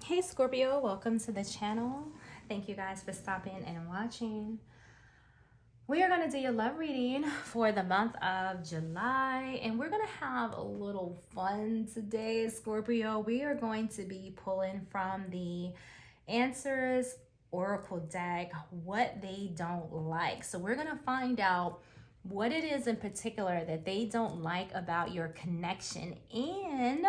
Hey Scorpio, welcome to the channel. Thank you guys for stopping and watching. We are going to do your love reading for the month of July, and we're going to have a little fun today, Scorpio. We are going to be pulling from the Answers Oracle deck what they don't like. So we're going to find out what it is in particular that they don't like about your connection. And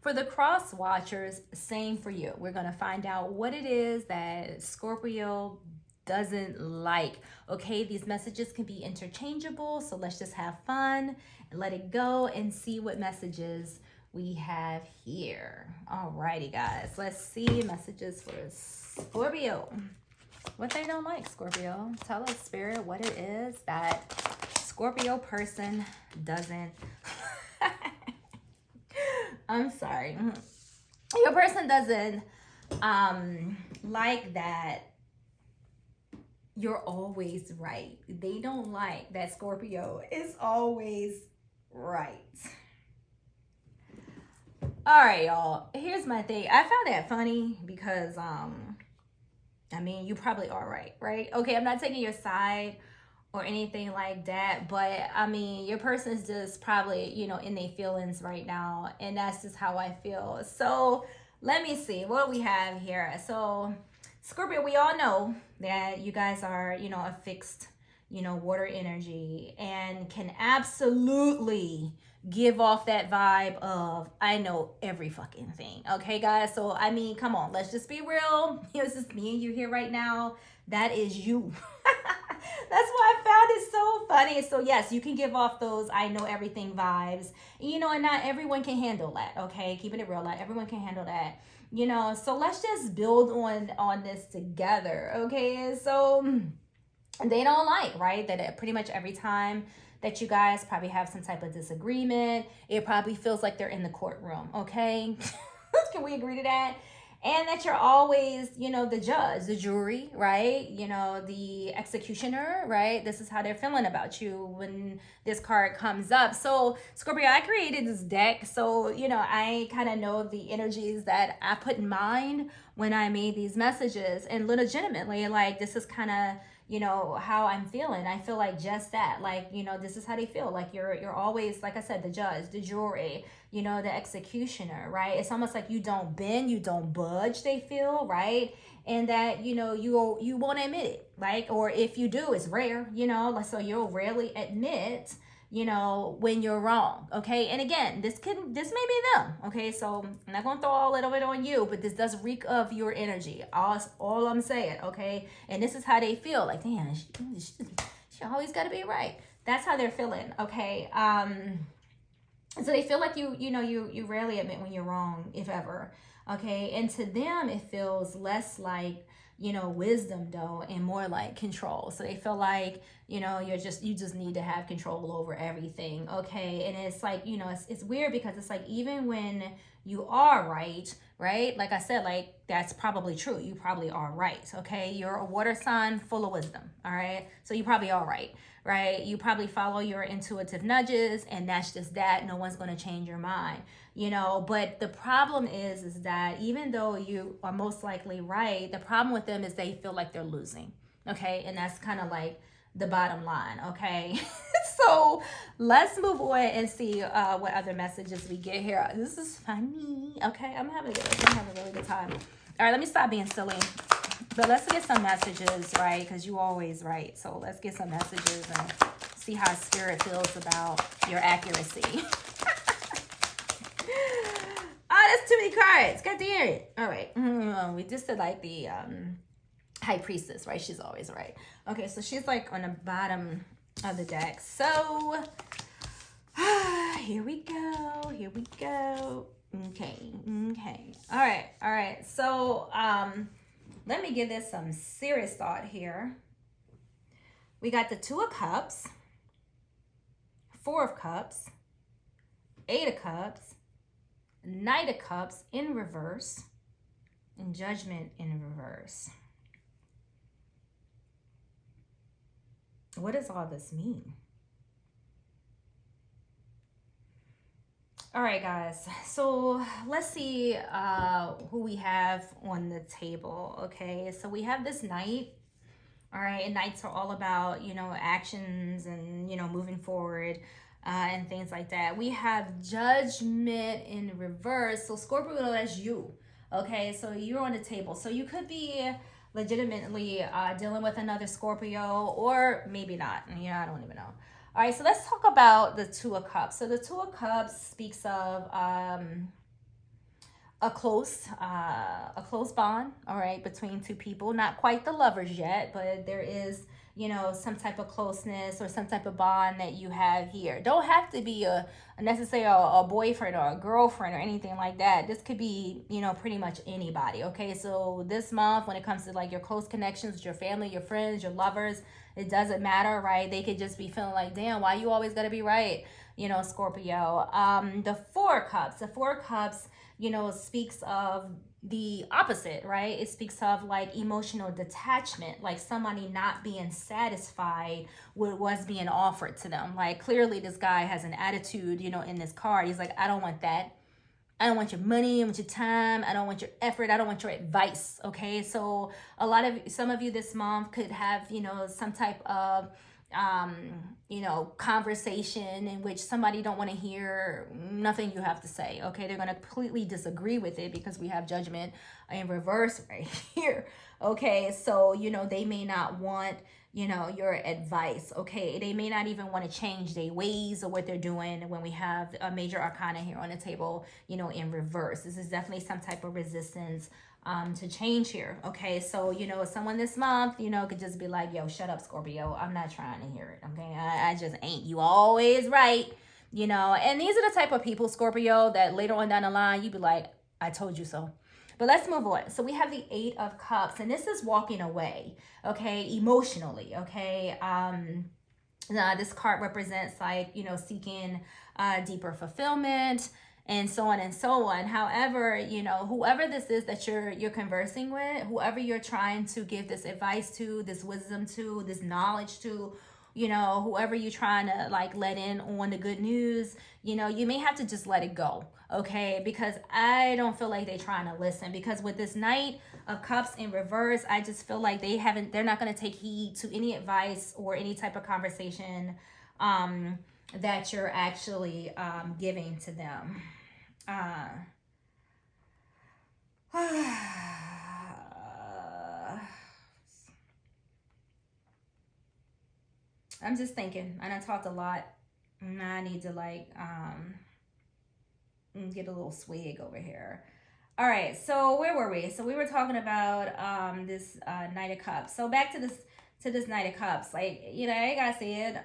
for the cross watchers, same for you. We're going to find out what it is that Scorpio doesn't like. Okay, these messages can be interchangeable, so let's just have fun and let it go and see what messages we have here. Alrighty, guys, let's see messages for Scorpio. What they don't like, Scorpio. Tell us, Spirit, what it is that Scorpio person doesn't I'm sorry. Your person doesn't like that you're always right. They don't like that Scorpio is always right. All right, y'all. Here's my thing. I found that funny because I mean, you probably are right? Okay, I'm not taking your side or anything like that, but I mean, your person is just probably, in their feelings right now, and that's just how I feel. So let me see what we have here. So Scorpio, we all know that you guys are, a fixed, water energy, and can absolutely give off that vibe of I know every fucking thing. Okay, guys. So I mean, come on, let's just be real. It's just me and you here right now. That is you. That's why I found it so funny. So yes, you can give off those I know everything vibes. And not everyone can handle that. Okay, keeping it real, not everyone can handle that. So let's just build on this together. Okay, so they don't like, right, that pretty much every time that you guys probably have some type of disagreement, it probably feels like they're in the courtroom. Okay, can we agree to that? And that you're always, the judge, the jury, right? The executioner, right? This is how they're feeling about you when this card comes up. So Scorpio, I created this deck. So, I kind of know the energies that I put in mind when I made these messages, and legitimately, like, this is kind of, how I'm feeling. I feel like just that, like, this is how they feel. Like you're always, like I said, the judge, the jury, the executioner, right? It's almost like you don't bend, you don't budge, they feel, right? And that, you won't admit it, like, or if you do, it's rare, like, so you'll rarely admit, when you're wrong. Okay, and again, this may be them. Okay, so I'm not gonna throw all of it on you, but this does reek of your energy. All I'm saying. Okay, and this is how they feel. Like, damn, she always got to be right. That's how they're feeling. Okay, so they feel like you rarely admit when you're wrong, if ever. Okay, and to them it feels less like wisdom though, and more like control. So they feel like you just need to have control over everything. Okay, and it's like it's weird because it's like even when you are right, like I said, like that's probably true, you probably are right. Okay, you're a water sign full of wisdom. All right, so you probably are right, you probably follow your intuitive nudges, and that's just that. No one's going to change your mind. But the problem is that even though you are most likely right, the problem with them is they feel like they're losing. Okay, and that's kind of like the bottom line. Okay, so let's move on and see what other messages we get here. This is funny. Okay, I'm having a really good time. All right, let me stop being silly. But let's get some messages, right? Because you always right. So let's get some messages and see how Spirit feels about your accuracy. Oh, that's too many cards. God damn it. All right. We just did like the High Priestess, right? She's always right. Okay, so she's like on the bottom of the deck. So here we go. Okay. All right. So let me give this some serious thought here. We got the Two of Cups, Four of Cups, Eight of Cups, Knight of Cups in reverse, and Judgment in reverse. What does all this mean? All right, guys. So let's see who we have on the table. Okay, so we have this knight. All right, and nights are all about, actions and, moving forward and things like that. We have judgment in reverse. So Scorpio, that's you. Okay, so you're on the table. So you could be legitimately dealing with another Scorpio, or maybe not. Yeah, I don't even know. All right, so let's talk about the Two of Cups. So the Two of Cups speaks of a close bond, all right, between two people. Not quite the lovers yet, but there is, some type of closeness or some type of bond that you have here. Don't have to be a necessarily a boyfriend or a girlfriend or anything like that. This could be, pretty much anybody. Okay, so this month, when it comes to like your close connections with your family, your friends, your lovers, it doesn't matter, right? They could just be feeling like, damn, why you always gotta be right, Scorpio. The Four of Cups. The Four of Cups, speaks of the opposite, right? It speaks of like emotional detachment, like somebody not being satisfied with what's being offered to them. Like clearly this guy has an attitude, in this card. He's like, I don't want that. I don't want your money, I want your time, I don't want your effort, I don't want your advice. Okay. So some of you this month could have, some type of conversation in which somebody don't want to hear nothing you have to say. Okay, they're going to completely disagree with it because we have judgment in reverse right here. Okay, so they may not want your advice. Okay, they may not even want to change their ways or what they're doing when we have a major arcana here on the table, in reverse. This is definitely some type of resistance to change here. Okay, so someone this month could just be like, yo, shut up, Scorpio, I'm not trying to hear it. Okay, I just ain't. You always right. And these are the type of people, Scorpio, that later on down the line you be like, I told you so. But let's move on. So we have the Eight of Cups, and this is walking away, okay, emotionally. Okay, this card represents like seeking deeper fulfillment and so on and so on. However, whoever this is that you're conversing with, whoever you're trying to give this advice to, this wisdom to, this knowledge to, whoever you're trying to like let in on the good news, you may have to just let it go. Okay, because I don't feel like they're trying to listen, because with this Knight of Cups in reverse, I just feel like they're not going to take heed to any advice or any type of conversation that you're actually giving to them. I'm just thinking, and I talked a lot, and I need to like get a little swig over here. All right, so where were we? So we were talking about this Knight of Cups. So back to this Knight of Cups. Like, I gotta say it.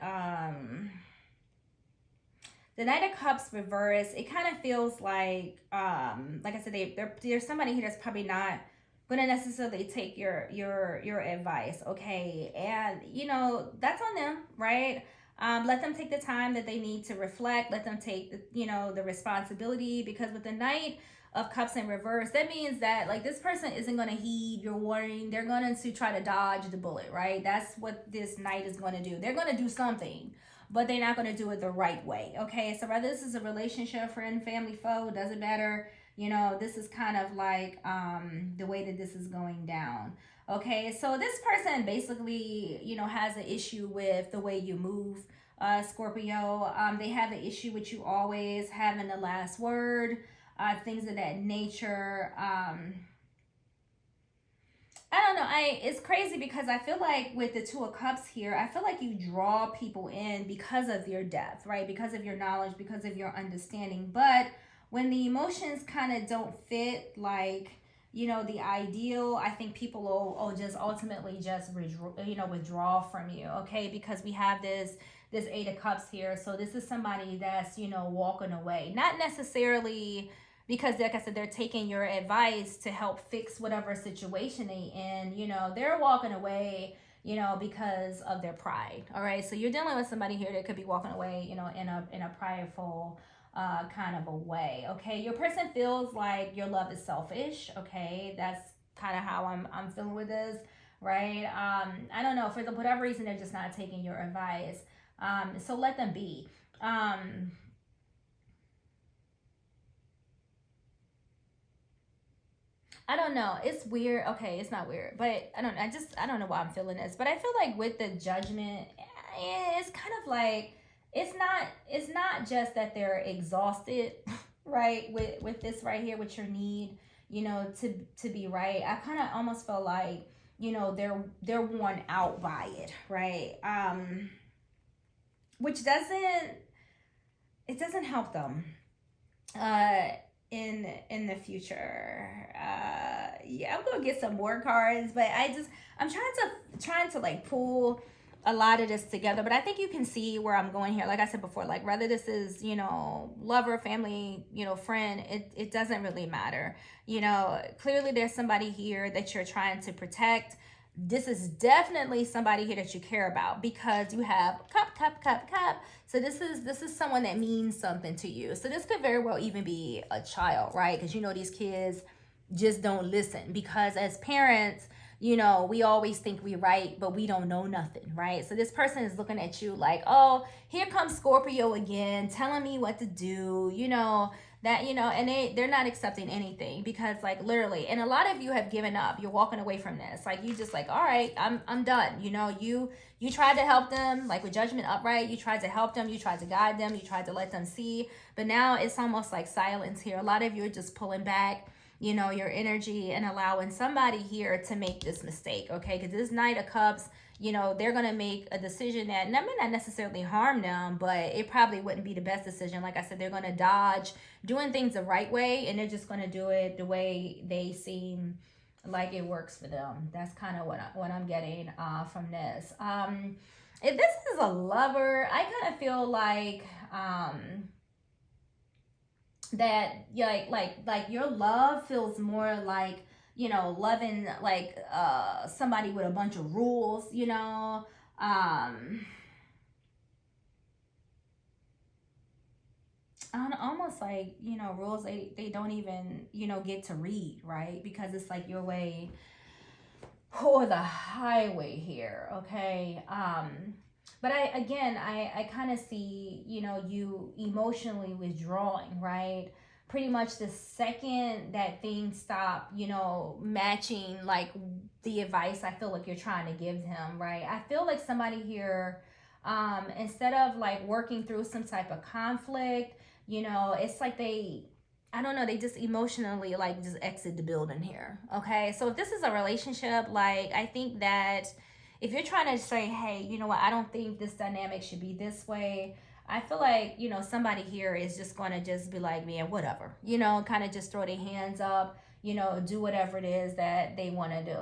The Knight of Cups reverse, it kind of feels like I said, there's somebody here that's probably not gonna necessarily take your advice, okay? And that's on them, right? Let them take the time that they need to reflect. Let them take the responsibility, because with the Knight of Cups in reverse, that means that like this person isn't going to heed your warning. They're going to try to dodge the bullet, right? That's what this Knight is going to do. They're going to do something, but they're not going to do it the right way. Okay, so whether this is a relationship, friend, family, foe, doesn't matter. This is kind of like the way that this is going down. Okay, so this person basically, has an issue with the way you move, Scorpio. They have an issue with you always having the last word, things of that nature. I don't know. It's crazy because I feel like with the Two of Cups here, I feel like you draw people in because of your depth, right? Because of your knowledge, because of your understanding. But when the emotions kind of don't fit, like, the ideal, I think people will just ultimately just withdraw from you, okay? Because we have this Eight of Cups here. So this is somebody that's, walking away. Not necessarily because, like I said, they're taking your advice to help fix whatever situation they in. They're walking away, because of their pride. All right, so you're dealing with somebody here that could be walking away, in a prideful kind of a way. Okay, your person feels like your love is selfish. Okay, that's kind of how I'm feeling with this, right? I don't know, for whatever reason they're just not taking your advice. So let them be. I don't know. It's weird. Okay, it's not weird, but I don't know why I'm feeling this, but I feel like with the judgment, it's kind of like it's not just that they're exhausted, right? With this right here, with your need, to be right. I kind of almost feel like they're worn out by it, right? Which doesn't help them uh in the future. Yeah, I'm gonna get some more cards, but I'm trying to like pull a lot of this together, but I think you can see where I'm going here. Like I said before, like whether this is lover, family, friend, it doesn't really matter. Clearly there's somebody here that you're trying to protect. This is definitely somebody here that you care about, because you have cup. So this is someone that means something to you. So this could very well even be a child, right? Because these kids just don't listen, because as parents, we always think we're right, but we don't know nothing, right? So this person is looking at you like, oh, here comes Scorpio again, telling me what to do, and they're not accepting anything, because like literally, and a lot of you have given up. You're walking away from this. Like you just like, all right, I'm done. You tried to help them, like with judgment upright, you tried to help them, you tried to guide them, you tried to let them see, but now it's almost like silence here. A lot of you are just pulling back your energy and allowing somebody here to make this mistake, okay? Because this Knight of Cups, they're going to make a decision that may not necessarily harm them, but it probably wouldn't be the best decision. Like I said, they're going to dodge doing things the right way, and they're just going to do it the way they seem like it works for them. That's kind of what I'm getting from this. If this is a lover, I kind of feel like that like your love feels more like loving like somebody with a bunch of rules, almost like rules they don't even get to read, right? Because it's like your way or the highway here, okay? But I kind of see, you emotionally withdrawing, right? Pretty much the second that things stop, matching like the advice I feel like you're trying to give him, right? I feel like somebody here, instead of like working through some type of conflict, it's like I don't know, they just emotionally like just exit the building here, okay? So if this is a relationship, like I think that if you're trying to say, hey, you know what, I don't think this dynamic should be this way, I feel like, somebody here is just going to just be like, man, whatever, kind of just throw their hands up, do whatever it is that they want to do.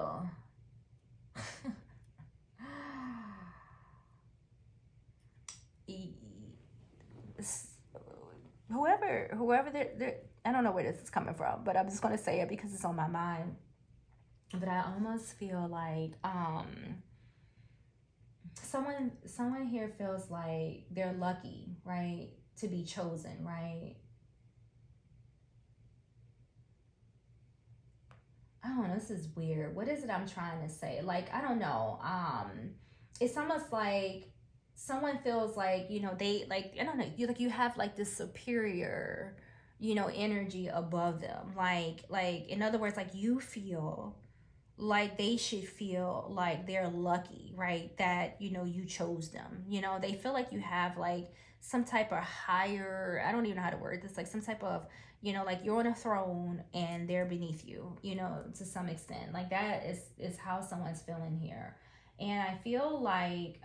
Whoever they're, I don't know where this is coming from, but I'm just going to say it because it's on my mind. But I almost feel like someone here feels like they're lucky, right, to be chosen, right? I don't know, this is weird. What is it I'm trying to say? Like, I don't know. It's almost like someone feels like, they like, I don't know, you have like this superior, energy above them. Like in other words, like you feel like they should feel like they're lucky, right? That, you chose them. They feel like you have like some type of higher, I don't even know how to word this, like some type of, like you're on a throne and they're beneath you, to some extent. Like that is how someone's feeling here. And I feel like,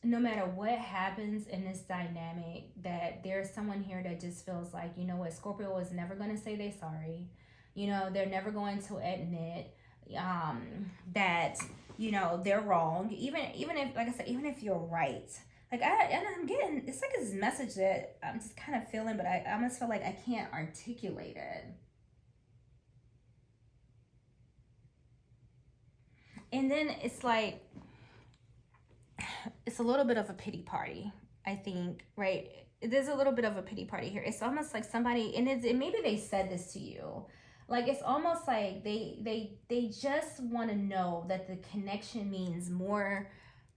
no matter what happens in this dynamic, that there's someone here that just feels like, you know what, Scorpio is never going to say they're sorry. They're never going to admit that, they're wrong. Even if, like I said, even if you're right. Like, I'm getting, it's like this message that I'm just kind of feeling, but I almost feel like I can't articulate it. And then it's like, it's a little bit of a pity party, I think, right? There's a little bit of a pity party here. It's almost like somebody, and maybe they said this to you. Like, it's almost like they just want to know that the connection means more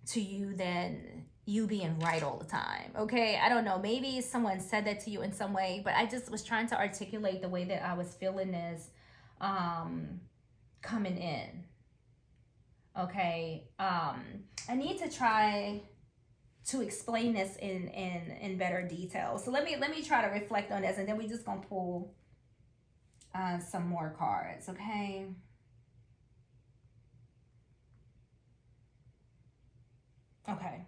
to you than, you being right all the time. Okay, I don't know, maybe someone said that to you in some way, but I just was trying to articulate the way that I was feeling this coming in. Okay, I need to try to explain this in better detail. So let me try to reflect on this, and then we just gonna pull some more cards. Okay. Okay.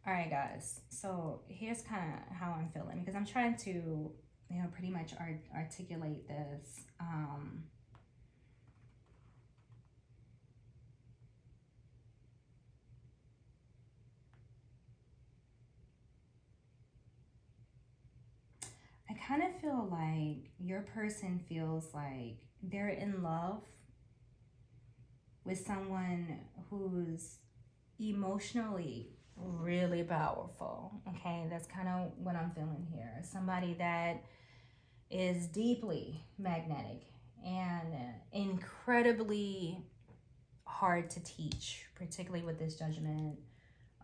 All right, guys. So here's kind of how I'm feeling, because I'm trying to, pretty much articulate this. I kind of feel like your person feels like they're in love with someone who's emotionally really powerful. Okay, that's kind of what I'm feeling here. Somebody that is deeply magnetic and incredibly hard to teach, particularly with this judgment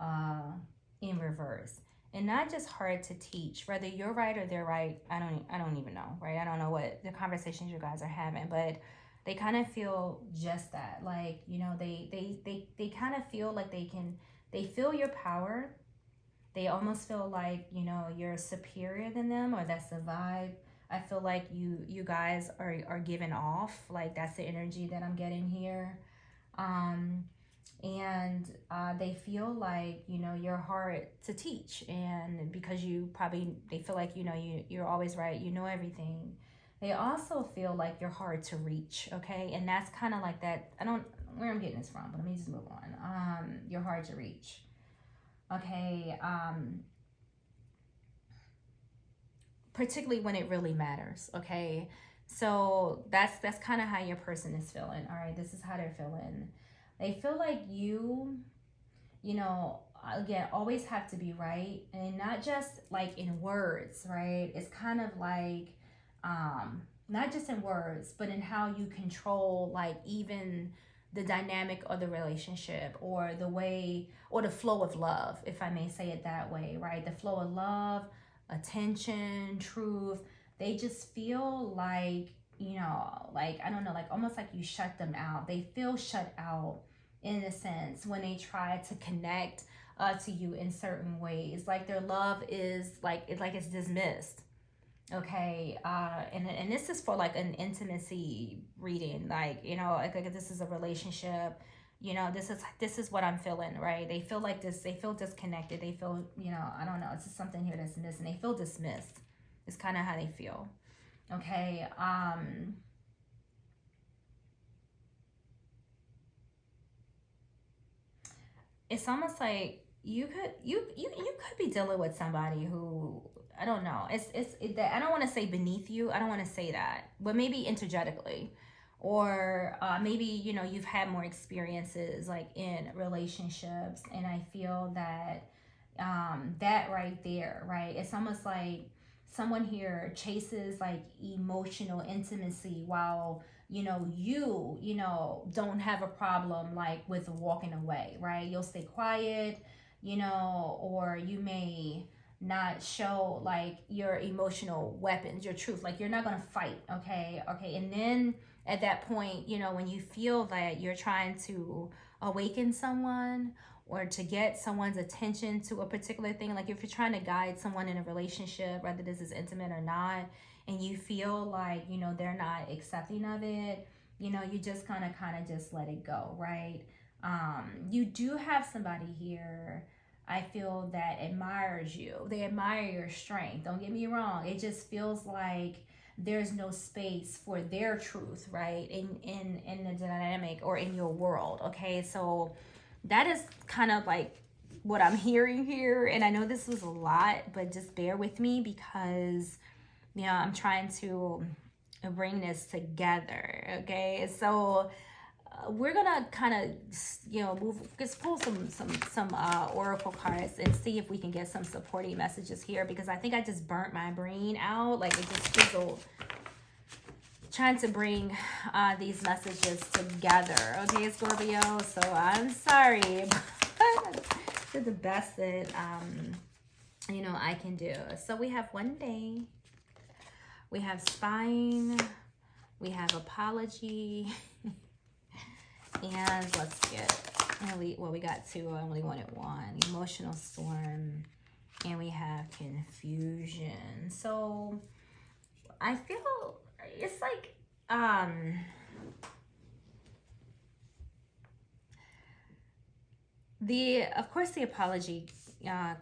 uh, in reverse. And not just hard to teach, whether you're right or they're right. I don't even know, right? I don't know what the conversations you guys are having, but they kind of feel just that, like, they kind of feel like they feel your power. They almost feel like, you're superior than them, or that's the vibe I feel like you guys are giving off. Like, that's the energy that I'm getting here. um and they feel like, you're hard to teach, and because they feel like, you're always right, everything. They also feel like you're hard to reach. Okay, and that's kind of like that. I don't where I'm getting this from, but let me just move on. You're hard to reach. Okay. Particularly when it really matters. Okay, so that's kind of how your person is feeling. All right, this is how they're feeling. They feel like again, always have to be right, and not just like in words, right? It's kind of like, not just in words, but in how you control, like, even the dynamic of the relationship, or the way, or the flow of love, if I may say it that way, right? The flow of love, attention, truth. They just feel like, like, I don't know, like almost like you shut them out. They feel shut out in a sense when they try to connect to you in certain ways. Like, their love is it's dismissed. Okay, and this is for like an intimacy reading, like, like this is a relationship. This is what I'm feeling, right? They feel like this. They feel disconnected. They feel, I don't know. It's just something here that's missing. They feel dismissed. It's kind of how they feel. Okay. It's almost like you could be dealing with somebody who, I don't know. I don't want to say beneath you. I don't want to say that, but maybe energetically, or maybe, you've had more experiences like in relationships, and I feel that that right there, right? It's almost like someone here chases like emotional intimacy, while don't have a problem like with walking away, right? You'll stay quiet, or you may not show like your emotional weapons, your truth, like you're not gonna fight. Okay, and then at that point, when you feel that you're trying to awaken someone, or to get someone's attention to a particular thing, like if you're trying to guide someone in a relationship, whether this is intimate or not, and you feel like, they're not accepting of it, you just kind of just let it go, right? You do have somebody here, I feel, that admires you. They admire your strength. Don't get me wrong. It just feels like there's no space for their truth, right? In the dynamic or in your world. Okay, so that is kind of like what I'm hearing here. And I know this was a lot, but just bear with me, because I'm trying to bring this together. Okay, so we're gonna kind of move, just pull some oracle cards and see if we can get some supporting messages here, because I think I just burnt my brain out, like it just fizzled trying to bring these messages together. Okay, Scorpio, so I'm sorry, but did the best that I can do. So we have one day, we have spine, we have apology, and let's get, we got two, I only wanted one. Emotional storm, and we have confusion. So I feel it's like, of course the apology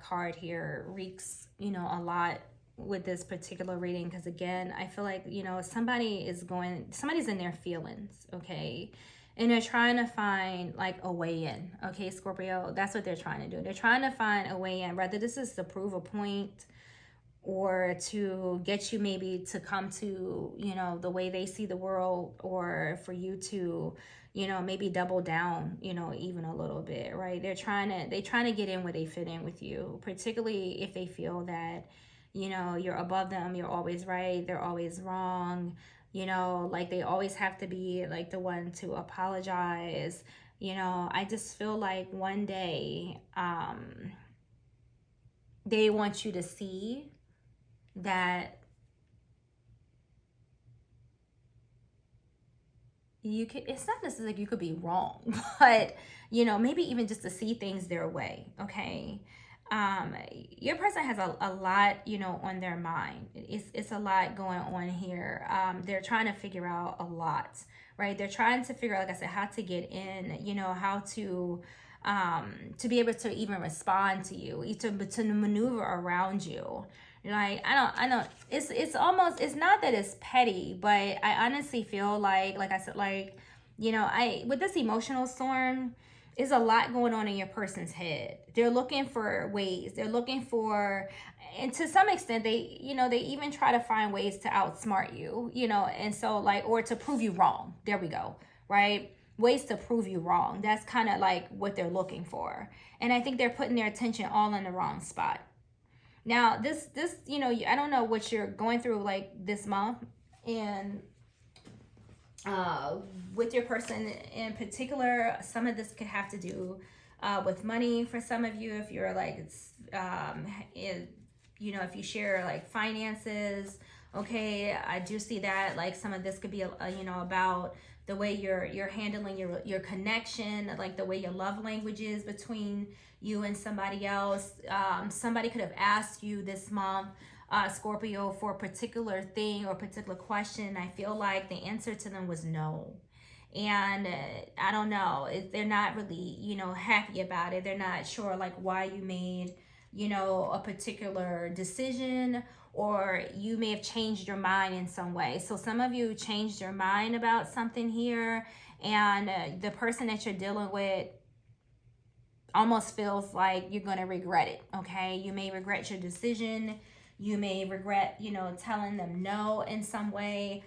card here reeks, a lot with this particular reading, because again, I feel like, somebody's in their feelings, okay? And they're trying to find like a way in, okay, Scorpio? That's what they're trying to do. They're trying to find a way in, whether this is to prove a point or to get you maybe to come to, the way they see the world, or for you to, maybe double down, even a little bit, right? They're trying to get in where they fit in with you, particularly if they feel that, you're above them, you're always right, they're always wrong, like they always have to be like the one to apologize. I just feel like one day, they want you to see that it's not necessarily like you could be wrong, but maybe even just to see things their way, okay? Your person has a lot, on their mind. It's a lot going on here. They're trying to figure out a lot, right? They're trying to figure out, like I said, how to get in, how to be able to even respond to you, to maneuver around you. Like, I don't, it's almost, it's not that it's petty, but I honestly feel like I said, like, with this emotional storm, is a lot going on in your person's head. They're looking for ways. They're looking for, and to some extent, they even try to find ways to outsmart you, and so like, or to prove you wrong. There we go, right? Ways to prove you wrong. That's kind of like what they're looking for. And I think they're putting their attention all in the wrong spot. Now, this, I don't know what you're going through like this month, and with your person in particular, some of this could have to do with money for some of you. If you're like, if you share like finances, okay, I do see that like some of this could be about the way you're handling your connection, like the way your love language is between you and somebody else. Somebody could have asked you this month, Scorpio, for a particular thing or particular question. I feel like the answer to them was no. And I don't know, they're not really, happy about it. They're not sure like why you made, a particular decision, or you may have changed your mind in some way. So some of you changed your mind about something here, and the person that you're dealing with almost feels like you're going to regret it, okay? You may regret your decision. You may regret, telling them no in some way.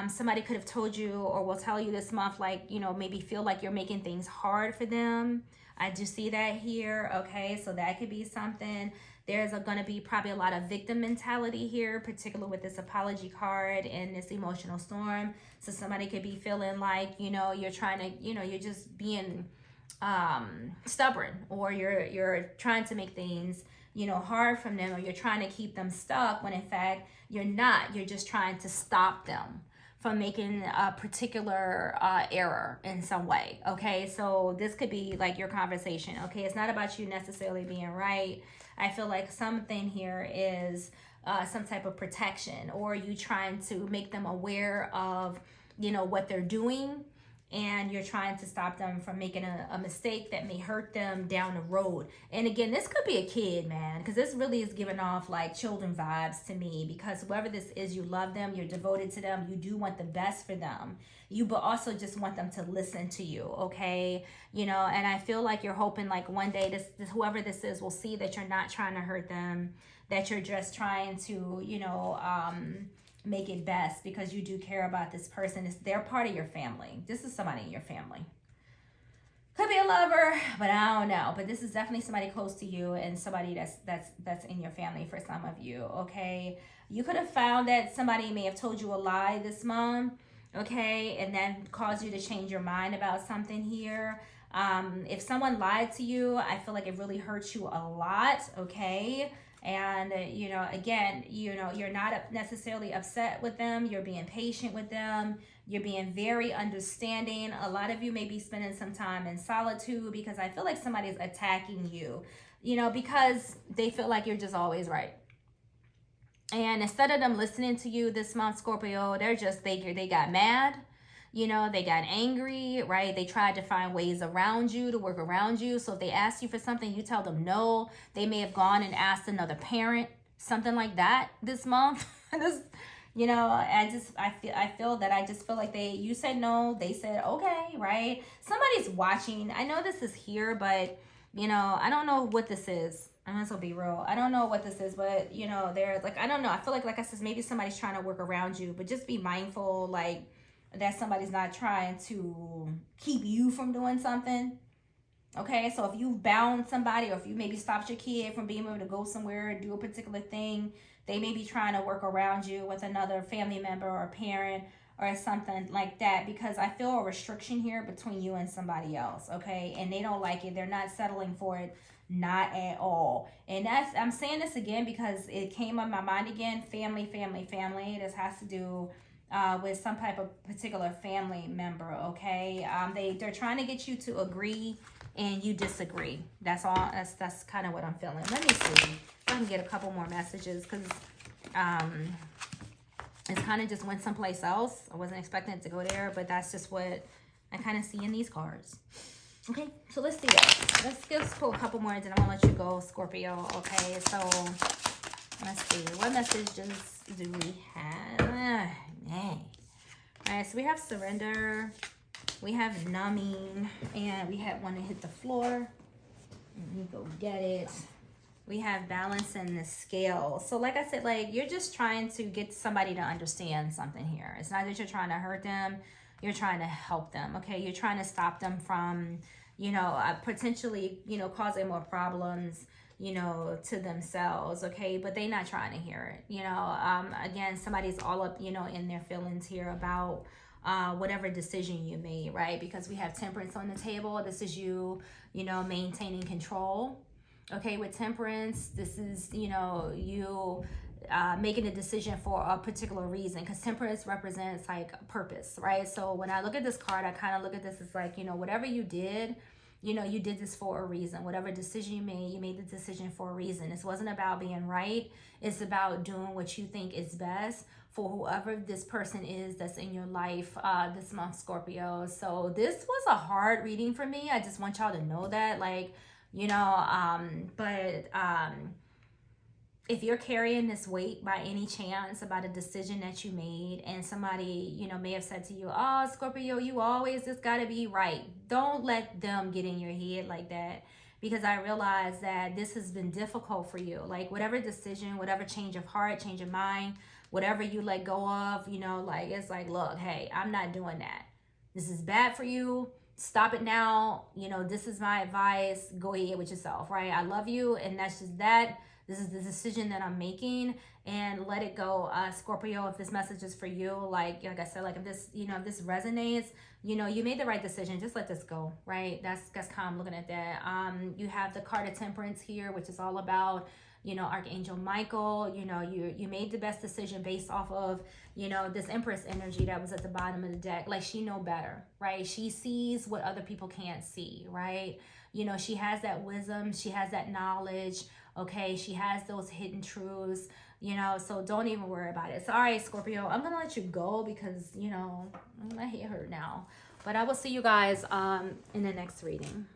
Somebody could have told you or will tell you this month, like, maybe feel like you're making things hard for them. I do see that here, okay? So that could be something. There's going to be probably a lot of victim mentality here, particularly with this apology card and this emotional storm. So somebody could be feeling like, you're trying to, you're just being stubborn, or you're trying to make things, hard from them, or you're trying to keep them stuck, when in fact you're not. You're just trying to stop them from making a particular error in some way, okay? So this could be like your conversation, okay? It's not about you necessarily being right. I feel like something here is some type of protection, or you trying to make them aware of, what they're doing, and you're trying to stop them from making a mistake that may hurt them down the road. And again, this could be a kid, man, because this really is giving off like children vibes to me, because whoever this is, you love them, you're devoted to them, you do want the best for them. But also just want them to listen to you, okay? And I feel like you're hoping like one day this whoever this is will see that you're not trying to hurt them, that you're just trying to, make it best because you do care about this person. They're part of your family. This is somebody in your family. Could be a lover, but I don't know. But this is definitely somebody close to you and somebody that's in your family for some of you, okay? You could have found that somebody may have told you a lie this month, okay? And then caused you to change your mind about something here. If someone lied to you, I feel like it really hurts you a lot, okay? And, you know, again, you know, you're not necessarily upset with them. You're being patient with them. You're being very understanding. A lot of you may be spending some time in solitude because I feel like somebody's attacking you, you know, because they feel like you're just always right. And instead of them listening to you this month, Scorpio, they got mad. You know, they got angry, right? They tried to find ways around you, to work around you. So if they ask you for something, you tell them no. They may have gone and asked another parent, something like that this month. You know, I feel like you said no, they said okay, right? Somebody's watching. I know this is here, but, you know, I don't know what this is. I'm going to be real. I don't know what this is, but, you know, they're like, I don't know. I feel like I said, maybe somebody's trying to work around you, but just be mindful, like, that somebody's not trying to keep you from doing something. Okay, so if you've bound somebody, or if you maybe stopped your kid from being able to go somewhere and do a particular thing, they may be trying to work around you with another family member or parent or something like that, because I feel a restriction here between you and somebody else, okay? And they don't like it. They're not settling for it, not at all. And I'm saying this again because it came on my mind again, family. This has to do with some type of particular family member, okay? They're trying to get you to agree and you disagree. That's all. That's kind of what I'm feeling. Let me see if I can get a couple more messages, because it's kind of just went someplace else. I wasn't expecting it to go there, but that's just what I kind of see in these cards. Okay, so let's do that. Let's pull a couple more, and then I'm going to let you go, Scorpio, okay? So let's see. What messages do we have? All right, so we have surrender, we have numbing, and we have one to hit the floor. Let me go get it. We have balancing the scale. So like I said, like, you're just trying to get somebody to understand something here. It's not that you're trying to hurt them. You're trying to help them, okay? You're trying to stop them from, you know, potentially, you know, causing more problems, you know, to themselves, okay? But they're not trying to hear it, you know? Again, somebody's all up, you know, in their feelings here about whatever decision you made, right? Because we have temperance on the table. This is you, you know, maintaining control, okay? With temperance, this is, you know, you making a decision for a particular reason, because temperance represents like purpose, right? So when I look at this card, I kind of look at this as like, you know, whatever you did, you know, you did this for a reason. Whatever decision you made the decision for a reason. This wasn't about being right. It's about doing what you think is best for whoever this person is that's in your life this month, Scorpio. So this was a hard reading for me. I just want y'all to know that, like, you know, if you're carrying this weight by any chance about a decision that you made, and somebody, you know, may have said to you, oh, Scorpio, you always just got to be right. Don't let them get in your head like that, because I realize that this has been difficult for you. Like, whatever decision, whatever change of heart, change of mind, whatever you let go of, you know, like, it's like, look, hey, I'm not doing that. This is bad for you. Stop it now. You know, this is my advice. Go ahead with yourself, right? I love you, and that's just that. This is the decision that I'm making, and let it go, Scorpio. If this message is for you, like I said, like, if this, you know, if this resonates, you know, you made the right decision. Just let this go, right? That's kind of, I'm looking at that. You have the card of Temperance here, which is all about, you know, Archangel Michael. You know, you made the best decision based off of, you know, this Empress energy that was at the bottom of the deck. Like, she know better, right? She sees what other people can't see, right? You know, she has that wisdom. She has that knowledge. Okay, she has those hidden truths, you know, so don't even worry about it. So, all right, Scorpio, I'm going to let you go because, you know, my head hurt now. But I will see you guys in the next reading.